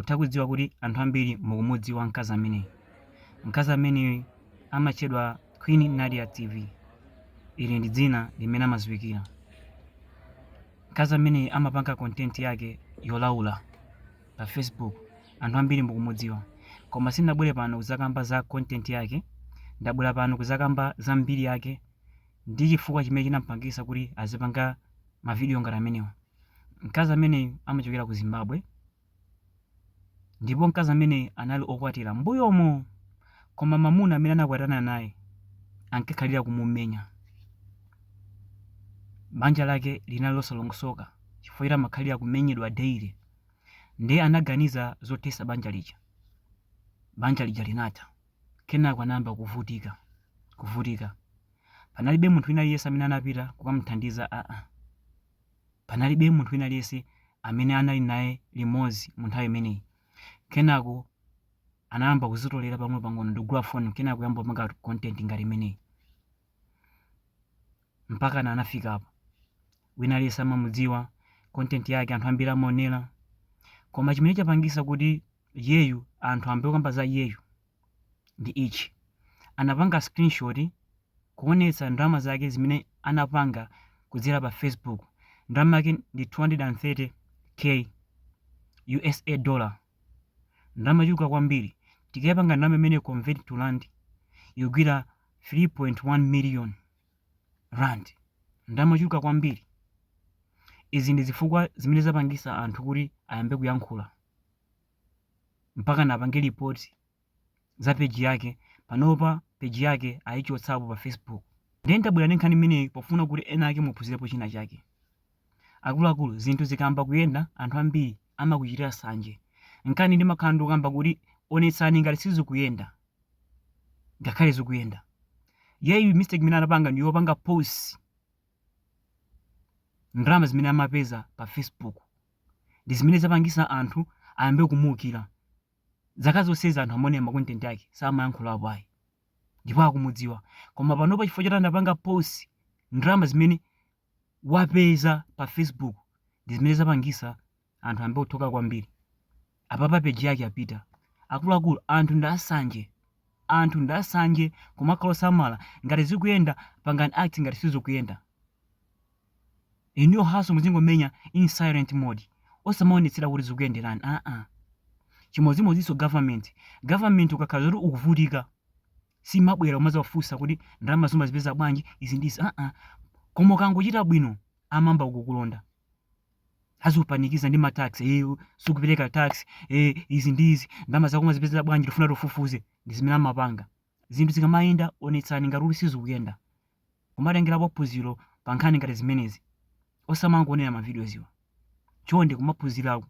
ndikuthakudziwa kuti anthu ambiri mukumudziwa mkazi ameneyi. Mkazi ameneyi amachedwa Queen Nadia TV. Ili ndi dzina limene amaziwikira. Mkazi ameneyi amapanga content yake yolaula pa Facebook. Anthu ambiri mukumudziwa. Koma sindabwere pano kuzakamba za content yake, ndabwera pano kuzakamba za mbiri yake ndi chifukwa chimene chinampangisa kuti azipanga mavideo ngati amenewa. Mkazi ameneyi amachokera ku Zimbabwe. Ndipo mkazi ameneyi anali okwatira mbuyomo, koma mamuna amene anakwatana naye ankakhalira kumumenya. Banja lake linali losalongosoka chifukwa amakhalira kumenyedwa daily. Ndiye anaganiza zotesa banja lija. Banja lija linatha. Kenako anayamba kuvutika. Panalibe munthu wina aliyense amene anapita kukamuthandiza Panalibe munthu wina aliyense amene anali naye limodzi mu nthawi imeneyi. Kenako anayamba kuzitolera pang'ono ndikugula phone, kenako kuyamba kupanga content ngati imeneyi. Mpaka anafika apa. Wina aliyense amamudziwa, content yake anthu ambiri amaonera. Koma chimene chapangisa kuti yeyu anthu ambe kukamba za yeyu ndi ichi. Anapanga screenshot kuonetsa ndalama zake zimene anapanga kudzera pa Facebook. Ndalama yake ndi 230k USA dollar. Ndalama yochuluka kwambiri. Tikayapanga ndalama imene convert to rand yogwira 3.1 million rand. Ndalama yochuluka kwambiri. Izi ndi zifukwa zimene zapangisa anthu kuti ayambe kuyankhula. Mpaka napange report za page yake. Panopa page yake ayichotsapo pa Facebook. Ndiye ndabwera ndi nkhani imeneyi pofuna kuti ena ake muphunzirepo china chake. Akuluakulu, zinthu zikamba kuyenda anthu ambiri amakuchitira sanje. Nkhani ndimakhala ndikukamba kuti onetsani ngati sizikuyenda, ngakhale zikuyenda. Yeyu mistake imene anapanga ndi yopanga post ndalama zimene amapeza pa Facebook. Ndi zimene zapangisa anthu ayambe kumuukira. Zaka zonsezi anthu amaonera ma content yake samayankhulapo ayi. Ndipo akumudziwa. Koma panopa chifukwa choti anapanga post ndalama zimene wapeza pa Facebook ndi zimene zapangisa anthu ambe kuthoka kwambiri. Apapa page yake apita. Akuluakulu, anthu ndi asanje kumakhala osamala. Ngati zikuyenda pangani act ngati sizikuyenda. Iniyo haso muzingomenya in silent mode. Osamaonetsera kuti zikuyenderani. Chimodzimodzinso government ukakhala zoti ukuvutika simabwera umazawafunsa kuti ndalama zimazipeza bwanji izi ndizi. Koma ukangochita bwino amamba kukulonda. Azikupanikiza ndi matax. Sikupereka tax. Izi ndizi. Ndalama zako mazipeza bwanji tifuna tofufuze. Ndi zimene amapanga. Zinthu zikamayenda onetsani ngati kuti sizikuyenda. Kumatengerapo phunziro pa nkhani ngati zimenezi. Osamangoonera ma videos iwa. Chonde kumaphunzirako.